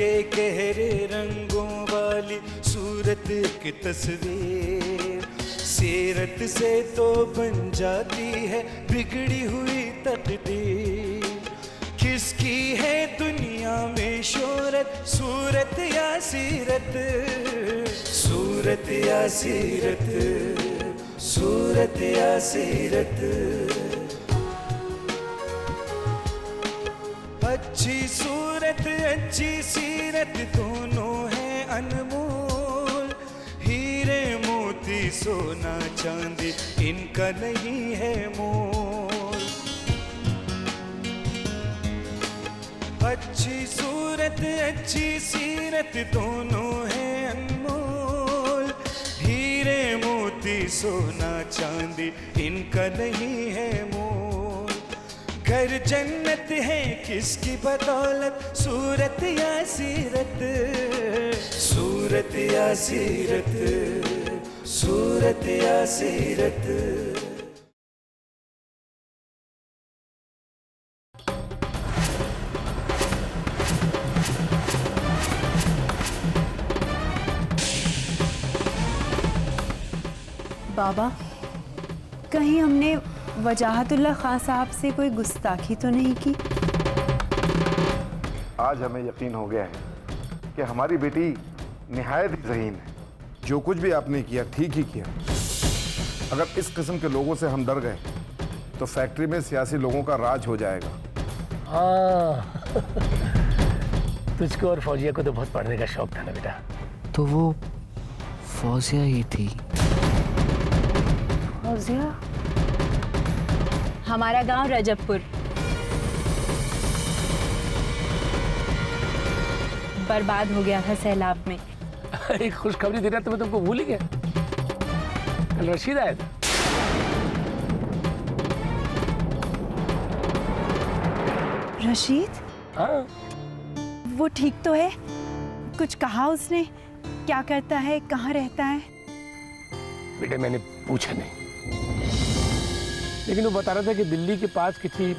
के गहरे रंगों वाली सूरत की तस्वीर, सीरत से तो बन जाती है बिगड़ी हुई तकदीर। किसकी है दुनिया में शोहरत, सूरत या सीरत, सूरत या सीरत, सूरत या सीरत। अच्छी सूरत अच्छी सीरत दोनों हैं अनमोल, हीरे मोती सोना चांदी इनका नहीं है मोल। अच्छी सूरत अच्छी सीरत दोनों हैं अनमोल, हीरे मोती सोना चांदी इनका नहीं है मोल। घर जन्नत है किसकी बदौलत, सूरत या सीरत, सूरत या सीरत, सूरत या सीरत। बाबा, कहीं हमने वजाहतुल्लाह खान साहब से कोई गुस्ताखी तो नहीं की? आज हमें यकीन हो गया है कि हमारी बेटी निहायत ही ज़हीन है। जो कुछ भी आपने किया ठीक ही किया। अगर इस किस्म के लोगों से हम डर गए तो फैक्ट्री में सियासी लोगों का राज हो जाएगा। हाँ तुझको और फौजिया को तो बहुत पढ़ने का शौक था ना बेटा। तो वो फौजिया ही थी। फौजिया? हमारा गांव रजबपुर, बर्बाद हो गया था सैलाब में। एक खुशखबरी देना तो मैं तुमको भूल ही गया। कल रशीद आया था। रशीद? हाँ वो ठीक तो है? कुछ कहा उसने? क्या करता है, कहाँ रहता है? बेटे मैंने पूछा नहीं, लेकिन वो बता रहा था कि दिल्ली के पास किसी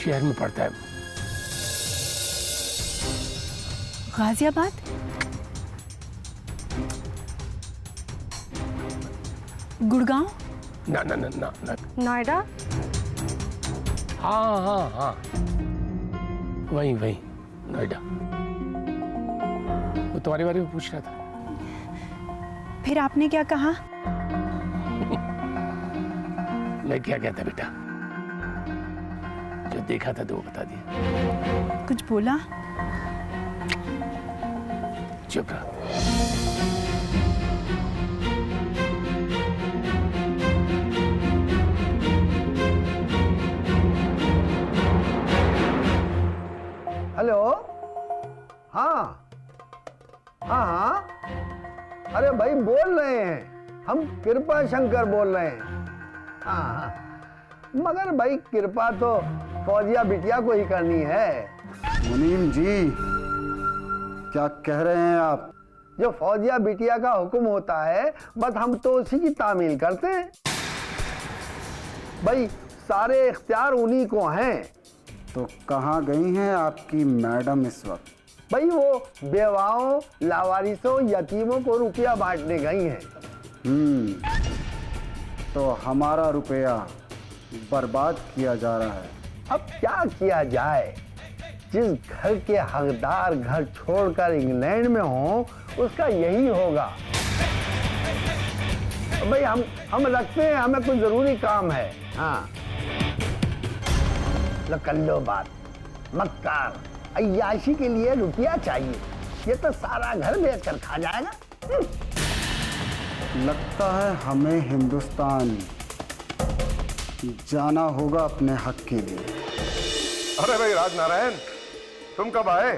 शहर में पड़ता है। गाजियाबाद? गुड़गांव? ना ना ना ना ना। नोएडा? हाँ हाँ हाँ वहीं वहीं नोएडा। वो तुम्हारे बारे में पूछ रहा था। फिर आपने क्या कहा? मैं क्या कहता बेटा, जो देखा था तो वो बता दिया। कुछ बोला? चुप रहा। हेलो। हाँ हाँ हाँ, अरे भाई बोल रहे हैं, हम कृपा शंकर बोल रहे हैं। हाँ हाँ, मगर भाई कृपा तो फौजिया बिटिया को ही करनी है। मुनीम जी क्या कह रहे हैं आप? जो फौजिया बिटिया का हुक्म होता है बस हम तो उसी की तामील करते हैं। भाई सारे इख्तियार उन्हीं को हैं। तो कहाँ गई हैं आपकी मैडम इस वक्त? भाई वो बेवाओं, लावारिसों, यतीमों को रुपया बांटने गई हैं। तो हमारा रुपया बर्बाद किया जा रहा है। अब क्या किया जाए, जिस घर के हकदार घर छोड़कर इंग्लैंड में हो उसका यही होगा। भाई हम रखते हैं, हमें कुछ जरूरी काम है। हाँ कर लो बात। मक्कार अय्याशी के लिए रुपया चाहिए, ये तो सारा घर बेचकर खा जाएगा। लगता है हमें हिंदुस्तान जाना होगा अपने हक के लिए। अरे भाई राजनारायण, तुम कब आए?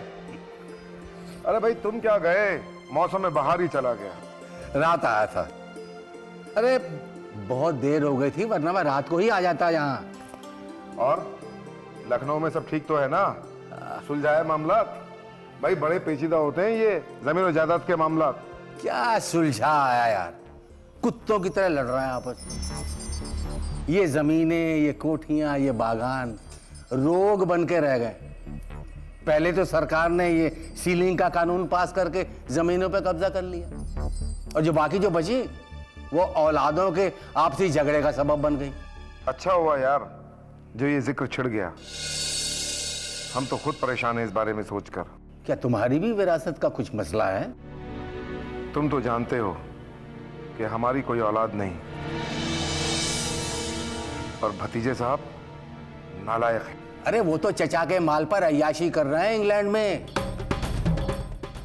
अरे भाई तुम क्या गए, मौसम में बाहर ही चला गया। रात आया था। अरे बहुत देर हो गई थी, वरना मैं रात को ही आ जाता यहाँ। और लखनऊ में सब ठीक तो है ना? सुलझाया मामला? भाई बड़े पेचीदा होते हैं ये जमीन और जायदाद के मामला। क्या सुलझा आया यार, कुत्तों की तरह लड़ रहे हैं आपस में। ये जमीनें, ये कोठियां, ये बागान रोग बन के रह गए। पहले तो सरकार ने ये सीलिंग का कानून पास करके जमीनों पे कब्जा कर लिया, और जो बाकी जो बची वो औलादों के आपसी झगड़े का सबब बन गई। अच्छा हुआ यार जो ये जिक्र छिड़ गया, हम तो खुद परेशान हैं इस बारे में सोचकर। क्या तुम्हारी भी विरासत का कुछ मसला है? तुम तो जानते हो कि हमारी कोई औलाद नहीं, और भतीजे साहब नालायक हैं। अरे वो तो चचा के माल पर अय्याशी कर रहे हैं इंग्लैंड में।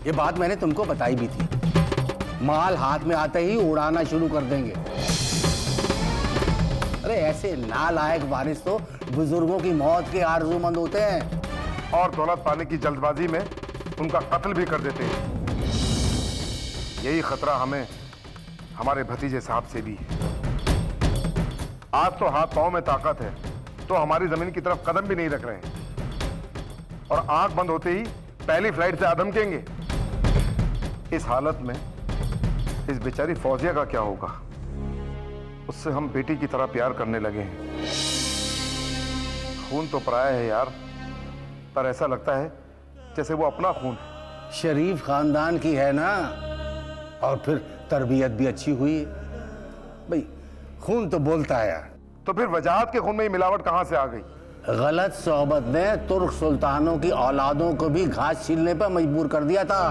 ये बात मैंने तुमको बताई भी थी। माल हाथ में आते ही उड़ाना शुरू कर देंगे। अरे ऐसे नालायक वारिस तो बुजुर्गों की मौत के आरज़ूमंद होते हैं, और दौलत पाने की जल्दबाजी में उनका कत्ल भी कर देते हैं। यही खतरा हमें हमारे भतीजे साहब से भी है। आज तो हाथ पांव में ताकत है तो हमारी जमीन की तरफ कदम भी नहीं रख रहे हैं, और आंख बंद होते ही पहली फ्लाइट से आधमकेंगे। इस हालत में इस बेचारी फौजिया का क्या होगा? उससे हम बेटी की तरह प्यार करने लगे हैं। खून तो पराया है यार, पर ऐसा लगता है जैसे वो अपना खून है। शरीफ खानदान की है ना, और फिर तरबियत भी अच्छी हुई है। भाई खून तो बोलता है यार। तो फिर वजाहत के खून में ही मिलावट कहां से आ गई? गलत सोहबत ने तुर्क सुल्तानों की औलादों को भी घास छीलने पर मजबूर कर दिया था।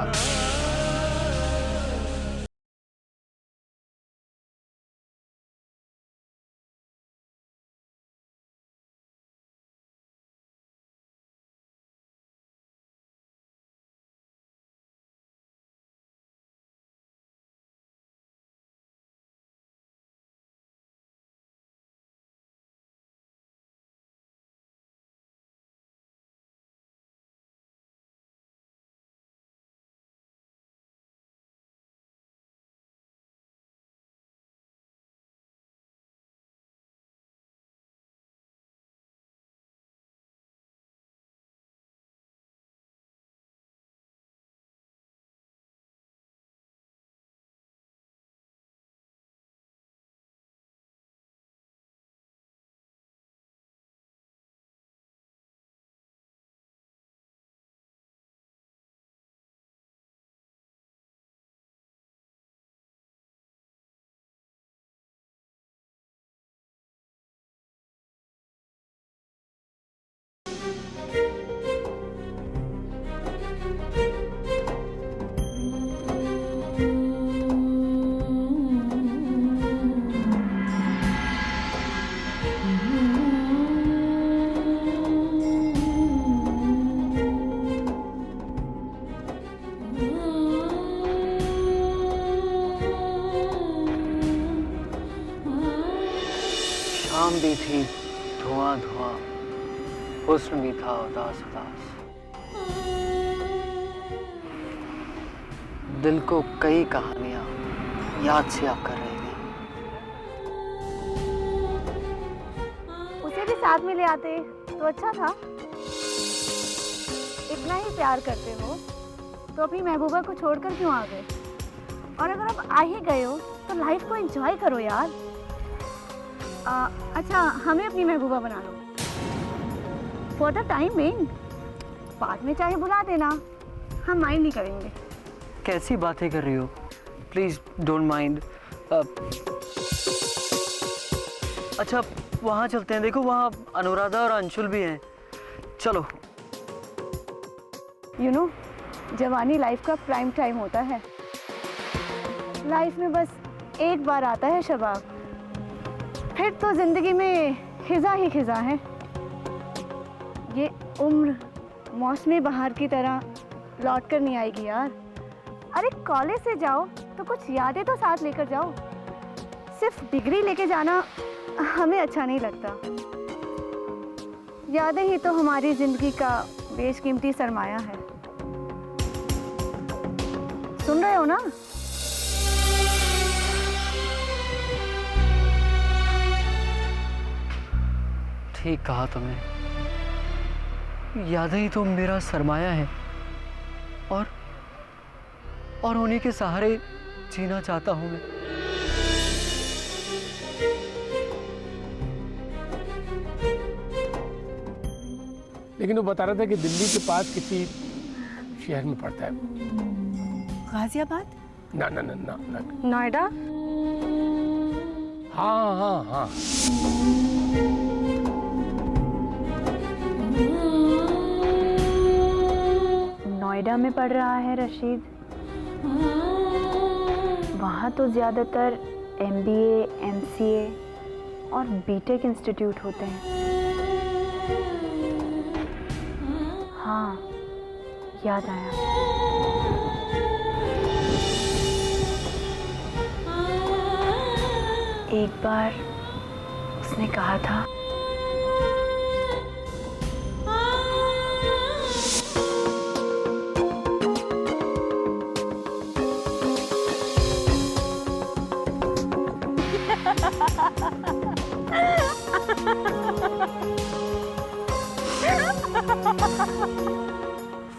शाम भी थी धुआं धुआं, हुस्न भी था उदास उदास। दिल को कई कहानियां याद से आकर रह गई। उसे भी साथ में ले आते तो अच्छा था। इतना ही प्यार करते हो तो अपनी महबूबा को छोड़कर क्यों आ गए? और अगर अब आ ही गए हो तो लाइफ को एंजॉय करो यार। अच्छा, हमें अपनी महबूबा बना लो फॉर द टाइम बिंग। बाद में चाहे बुला देना, हम माइंड नहीं करेंगे। कैसी बातें कर रही हो? Please don't mind. अच्छा वहाँ चलते हैं, देखो वहाँ अनुराधा और अंशुल भी हैं, चलो। यू नो, जवानी लाइफ का प्राइम टाइम होता है। लाइफ में बस एक बार आता है शबाब, फिर तो जिंदगी में खिजा ही खिजा है। ये उम्र मौसमी बहार की तरह लौट कर नहीं आएगी यार। अरे कॉलेज से जाओ तो कुछ यादें तो साथ लेकर जाओ। सिर्फ डिग्री लेके जाना हमें अच्छा नहीं लगता। यादें ही तो हमारी जिंदगी का बेशकीमती सरमाया है। सुन रहे हो ना? ठीक कहा तुमने, यादें ही तो मेरा सरमाया है, और उन्हीं के सहारे जीना चाहता हूं मैं। लेकिन वो बता रहा था कि दिल्ली के पास किसी शहर में पड़ता है। गाजियाबाद? ना ना ना ना, ना। नोएडा? हाँ हाँ हाँ। नोएडा में पढ़ रहा है रशीद। वहाँ तो ज़्यादातर MBA, MCA और बीटेक इंस्टीट्यूट होते हैं। हाँ, याद आया। एक बार उसने कहा था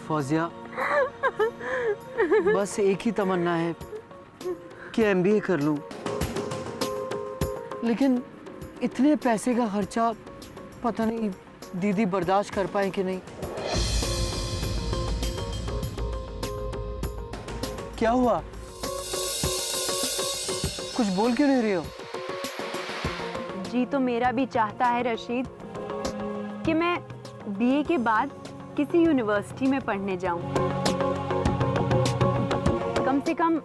फौजिया, बस एक ही तमन्ना है कि MBA कर लूं, लेकिन इतने पैसे का खर्चा पता नहीं दीदी बर्दाश्त कर पाए कि नहीं। क्या हुआ? कुछ बोल क्यों नहीं रही हो? जी तो मेरा भी चाहता है रशीद कि मैं BA के बाद किसी यूनिवर्सिटी में पढ़ने जाऊं, कम से कम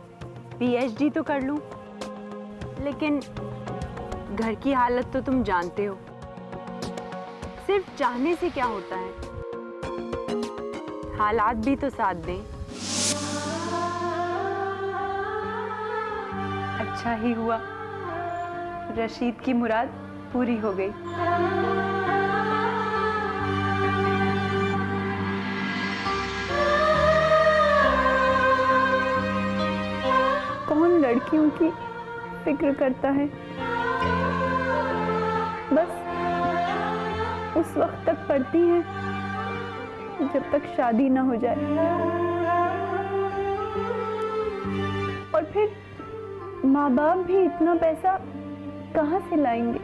PhD तो कर लूं। लेकिन घर की हालत तो तुम जानते हो, सिर्फ चाहने से क्या होता है, हालात भी तो साथ दें। अच्छा ही हुआ रशीद की मुराद पूरी हो गई। कौन लड़कियों की फिक्र करता है? बस उस वक्त तक पढ़ती हैं जब तक शादी ना हो जाए, और फिर माँ बाप भी इतना पैसा कहाँ से लाएंगे?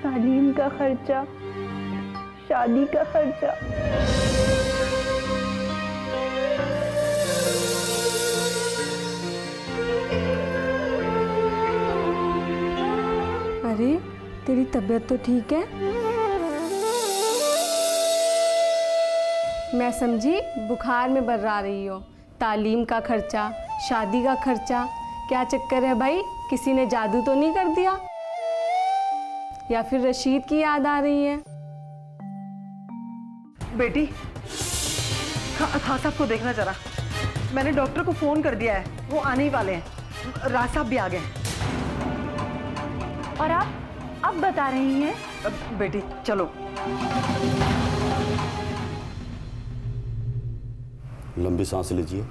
तालीम का खर्चा, शादी का खर्चा। अरे तेरी तबीयत तो ठीक है? मैं समझी बुखार में बर्रा रही हो। तालीम का खर्चा, शादी का खर्चा, क्या चक्कर है भाई? किसी ने जादू तो नहीं कर दिया? या फिर रशीद की याद आ रही है? बेटी, खान साहब को देखना जरा। मैंने डॉक्टर को फोन कर दिया है, वो आने ही वाले हैं। राज साहब भी आ गए हैं। और आप अब बता रही हैं? बेटी चलो। लंबी सांस लीजिए।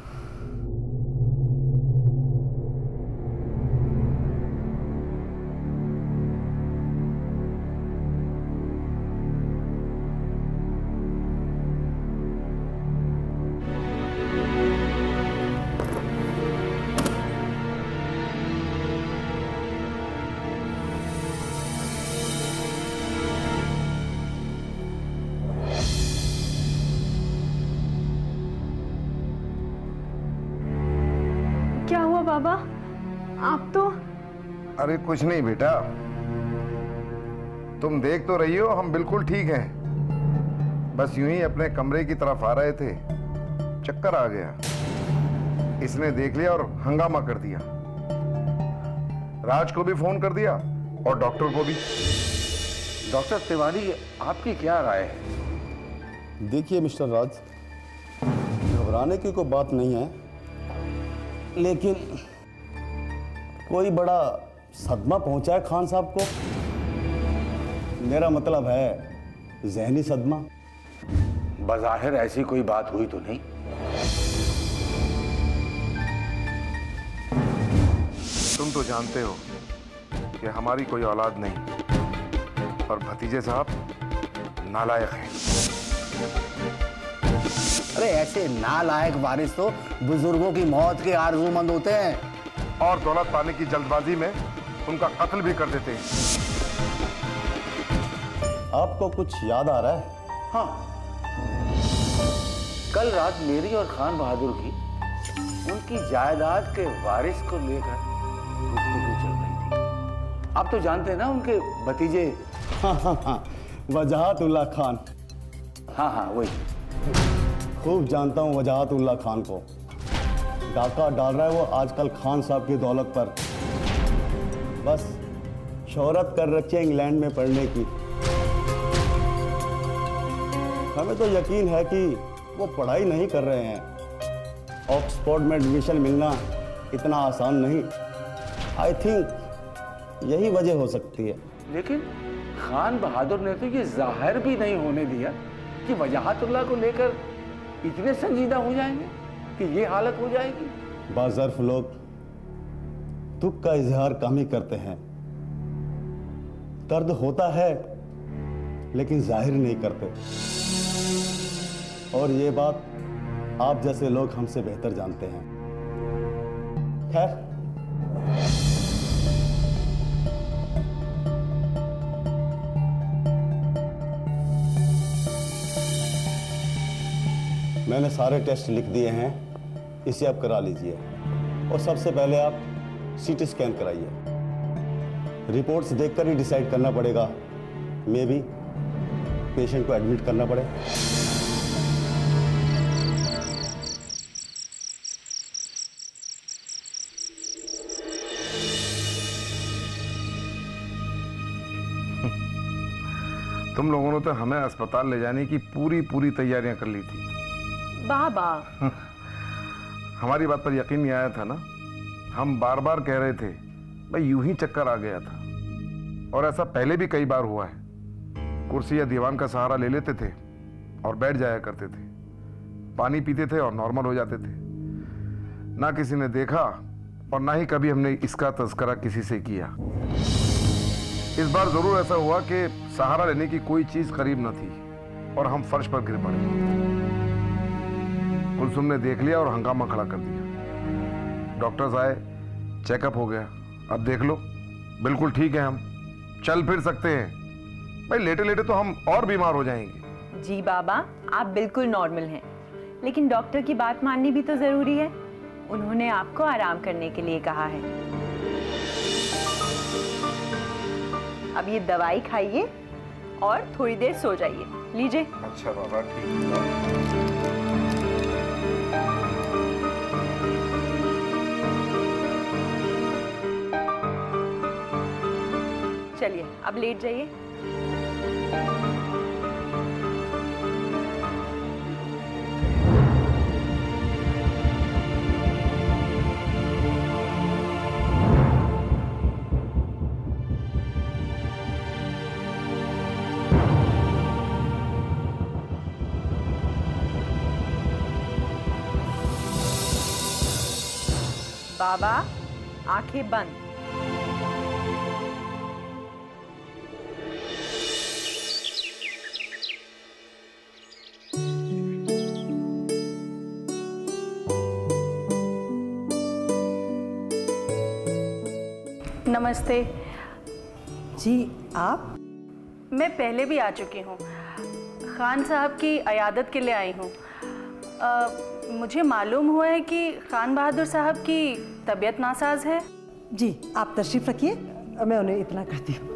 क्या हुआ बाबा? आप तो अरे कुछ नहीं बेटा, तुम देख तो रही हो हम बिल्कुल ठीक हैं। बस यूं ही अपने कमरे की तरफ आ रहे थे, चक्कर आ गया। इसने देख लिया और हंगामा कर दिया। राज को भी फोन कर दिया और डॉक्टर को भी। डॉक्टर तिवारी, आपकी क्या राय है? देखिए मिस्टर राज, घबराने की कोई बात नहीं है, लेकिन कोई बड़ा सदमा पहुंचा है खान साहब को। मेरा मतलब है ज़हनी सदमा। बज़ाहिर ऐसी कोई बात हुई तो नहीं? तुम तो जानते हो कि हमारी कोई औलाद नहीं और भतीजे साहब नालायक हैं। अरे ऐसे नालायक वारिस तो बुजुर्गों की मौत के आरज़ूमंद होते हैं और दौलत पाने की जल्दबाजी में उनका कत्ल भी कर देते हैं। आपको कुछ याद आ रहा है? हाँ, कल रात मेरी और खान बहादुर की उनकी जायदाद के वारिस को लेकर गुफ्तगू चल रही थी। आप तो जानते हैं ना उनके भतीजे। हाँ, वजाहतुल्लाह खान। हाँ, वही। खूब जानता हूँ वजाहतुल्लाह खान को। डाका डाल रहा है वो आजकल खान साहब की दौलत पर। बस शोहरत कर रखी है इंग्लैंड में पढ़ने की। हमें तो यकीन है कि वो पढ़ाई नहीं कर रहे हैं। ऑक्सफोर्ड में एडमिशन मिलना इतना आसान नहीं। आई थिंक यही वजह हो सकती है। लेकिन खान बहादुर ने तो ये जाहिर भी नहीं होने दिया कि वजाहतुल्लाह को लेकर इतने संजीदा हो जाएंगे कि ये हालत हो जाएगी। बाज़र्फ लोग दुख का इजहार कम ही करते हैं। दर्द होता है लेकिन जाहिर नहीं करते, और ये बात आप जैसे लोग हमसे बेहतर जानते हैं। खैर, मैंने सारे टेस्ट लिख दिए हैं, इसे आप करा लीजिए। और सबसे पहले आप सीटी स्कैन कराइए। रिपोर्ट्स देखकर ही डिसाइड करना पड़ेगा, मे बी पेशेंट को एडमिट करना पड़े। तुम लोगों ने तो हमें अस्पताल ले जाने की पूरी तैयारियां कर ली थी। बाबा हमारी बात पर यकीन नहीं आया था ना। हम बार बार कह रहे थे भाई यूं ही चक्कर आ गया था, और ऐसा पहले भी कई बार हुआ है। कुर्सी या दीवान का सहारा ले लेते थे और बैठ जाया करते थे, पानी पीते थे और नॉर्मल हो जाते थे। ना किसी ने देखा और ना ही कभी हमने इसका तज़किरा किसी से किया। इस बार जरूर ऐसा हुआ कि सहारा लेने की कोई चीज करीब न थी और हम फर्श पर गिर पड़े। कुलसुम ने देख लिया और हंगामा खड़ा कर दिया। डॉक्टर्स आए, चेकअप हो गया। अब देख लो, बिल्कुल ठीक है, हम चल फिर सकते हैं। भाई लेटे लेटे तो हम और बीमार हो जाएंगे। जी बाबा, आप बिल्कुल नॉर्मल हैं, लेकिन डॉक्टर की बात माननी भी तो जरूरी है। उन्होंने आपको आराम करने के लिए कहा है। अब ये दवाई खाइए और थोड़ी देर सो जाइए। लीजिए। अच्छा बाबा, ठीक है। चलिए अब लेट जाइए। बाबा, आंखें बंद। नमस्ते जी, आप? मैं पहले भी आ चुकी हूँ। खान साहब की अयादत के लिए आई हूँ। मुझे मालूम हुआ है कि खान बहादुर साहब की तबीयत नासाज है। जी, आप तशरीफ रखिए, मैं उन्हें इतना करती हूँ।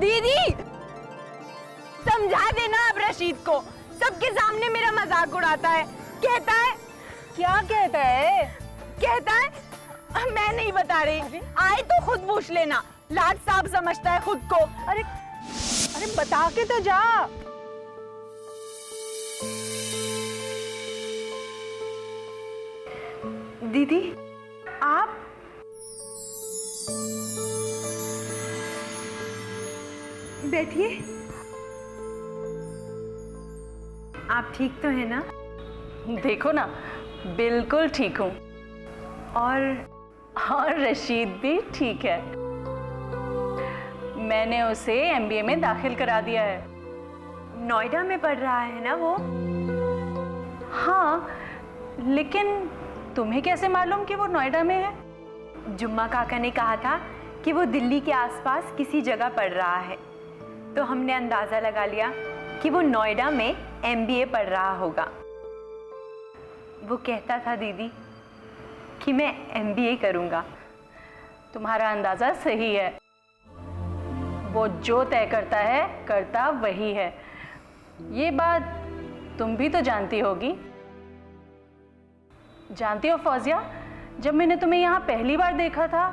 दीदी, समझा देना आप रशीद को। सबके सामने मेरा मजाक उड़ाता है। कहता है, क्या कहता है? कहता है, मैं नहीं बता रही, आए तो खुद पूछ लेना। लाट साहब समझता है खुद को। अरे अरे बता के तो जा। दीदी, आप बैठिए। आप ठीक तो है ना? देखो ना, बिल्कुल ठीक हूँ। और रशीद भी ठीक है। मैंने उसे एमबीए में दाखिल करा दिया है। नोएडा में पढ़ रहा है ना वो? हाँ, लेकिन तुम्हें कैसे मालूम कि वो नोएडा में है? जुम्मा काका ने कहा था कि वो दिल्ली के आसपास किसी जगह पढ़ रहा है, तो हमने अंदाज़ा लगा लिया कि वो नोएडा में एमबीए पढ़ रहा होगा। वो कहता था दीदी कि मैं एमबीए करूँगा। तुम्हारा अंदाज़ा सही है। वो जो तय करता है करता वही है। ये बात तुम भी तो जानती होगी। जानती हो फौजिया, जब मैंने तुम्हें यहाँ पहली बार देखा था।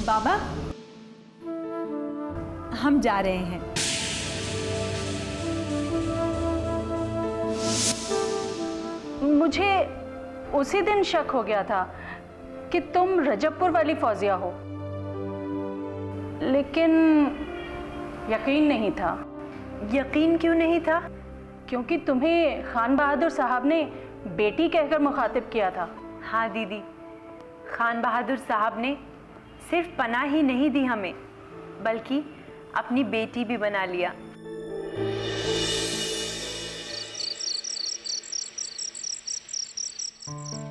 बाबा, हम जा रहे हैं। मुझे उसी दिन शक हो गया था कि तुम रजबपुर वाली फौजिया हो, लेकिन यकीन नहीं था। यकीन क्यों नहीं था? क्योंकि तुम्हें खान बहादुर साहब ने बेटी कहकर मुखातिब किया था। हाँ दीदी, खान बहादुर साहब ने सिर्फ पनाह ही नहीं दी हमें, बल्कि अपनी बेटी भी बना लिया।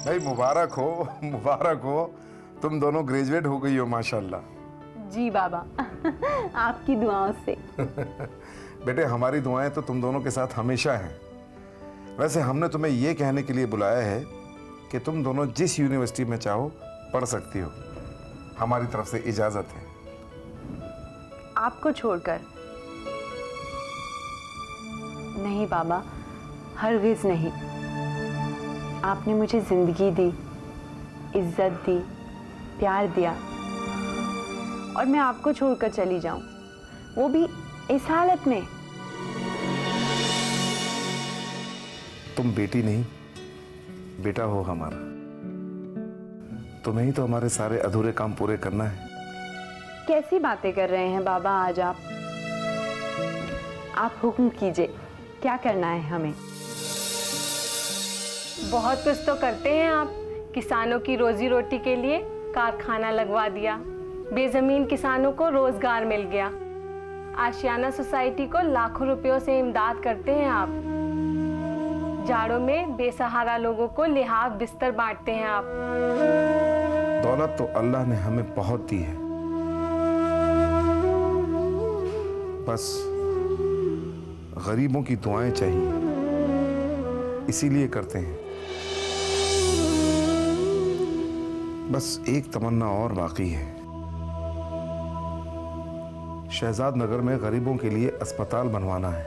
भाई मुबारक हो, तुम दोनों ग्रेजुएट हो गई हो माशाल्लाह। जी बाबा, आपकी दुआओं से। बेटे, हमारी दुआएं तो तुम दोनों के साथ हमेशा हैं। वैसे हमने तुम्हें ये कहने के लिए बुलाया है कि तुम दोनों जिस यूनिवर्सिटी में चाहो पढ़ सकती हो। हमारी तरफ से इजाजत है। आपको छोड़कर? नहीं बाबा, हरगिज़ नहीं। आपने मुझे जिंदगी दी, इज्जत दी, प्यार दिया, और मैं आपको छोड़कर चली जाऊं, वो भी इस हालत में? तुम बेटी नहीं, बेटा हो हमारा। तुम्हें ही तो हमारे सारे अधूरे काम पूरे करना है। कैसी बातें कर रहे हैं बाबा आज आप? हुक्म कीजिए, क्या करना है हमें? बहुत कुछ तो करते हैं आप। किसानों की रोजी रोटी के लिए कारखाना लगवा दिया, बेजमीन किसानों को रोजगार मिल गया, आशियाना सोसाइटी को लाखों रुपयों से इमदाद करते हैं आप, जाड़ों में बेसहारा लोगों को लिहाफ बिस्तर बांटते हैं आप। दौलत तो अल्लाह ने हमें बहुत दी है, बस गरीबों की दुआएं चाहिए, इसीलिए करते हैं। बस एक तमन्ना और बाकी है। शहजाद नगर में गरीबों के लिए अस्पताल बनवाना है,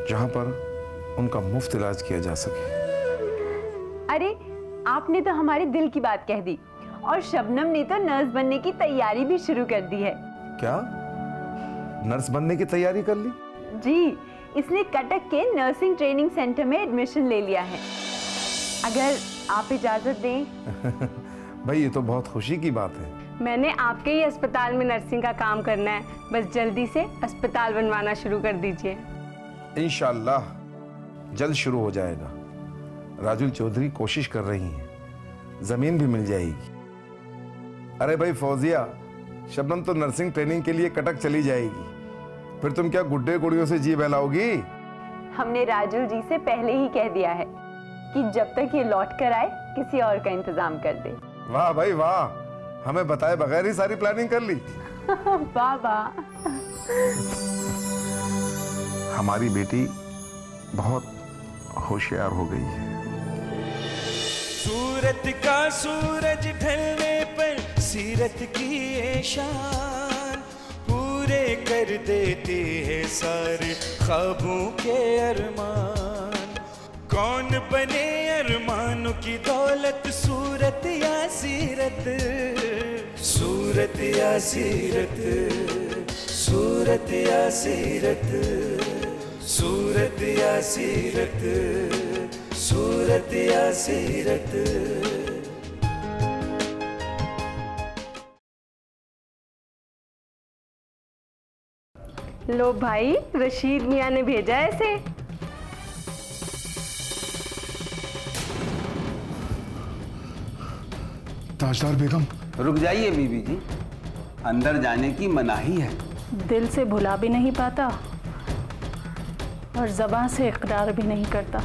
जहां पर उनका मुफ्त इलाज किया जा सके। अरे, आपने तो हमारे दिल की बात कह दी, और शबनम ने तो नर्स बनने की तैयारी भी शुरू कर दी है। क्या नर्स बनने की तैयारी कर ली? जी, इसने कटक के नर्सिंग ट्रेनिंग सेंटर में एडमिशन ले लिया है। अगर आप इजाजत दें। भाई, ये तो बहुत खुशी की बात है। मैंने आपके ही अस्पताल में नर्सिंग का काम करना है, बस जल्दी से अस्पताल बनवाना शुरू कर दीजिए। इंशाल्लाह जल्द शुरू हो जाएगा। राजुल चौधरी कोशिश कर रही हैं, जमीन भी मिल जाएगी। अरे भाई फौजिया, शबनम तो नर्सिंग ट्रेनिंग के लिए कटक चली जाएगी, फिर तुम क्या गुड्डे गुड़ियों से जी बहलाओगी? हमने राजुल जी से पहले ही कह दिया है कि जब तक ये लौट कर आए किसी और का इंतजाम कर दे। वाह भाई वाह, हमें बताए बगैर ही सारी प्लानिंग कर ली। बाबा, हमारी बेटी बहुत होशियार हो गई है। सूरत का सूरज ढलने पर सीरत की ये शान पूरे कर देती है सारे ख्वाबों के अरमान। कौन बने अरमानों की दौलत, सूरत या सीरत, सूरत या सीरत, सूरत या सीरत, सूरत या सीरत, सूरत या सीरत। लो भाई, रशीद मियाँ ने भेजा है इसे। ताजदार बेगम। रुक जाइए बीबी जी, अंदर जाने की मनाही है। दिल से भुला भी नहीं पाता और ज़बान से इकरार भी नहीं करता।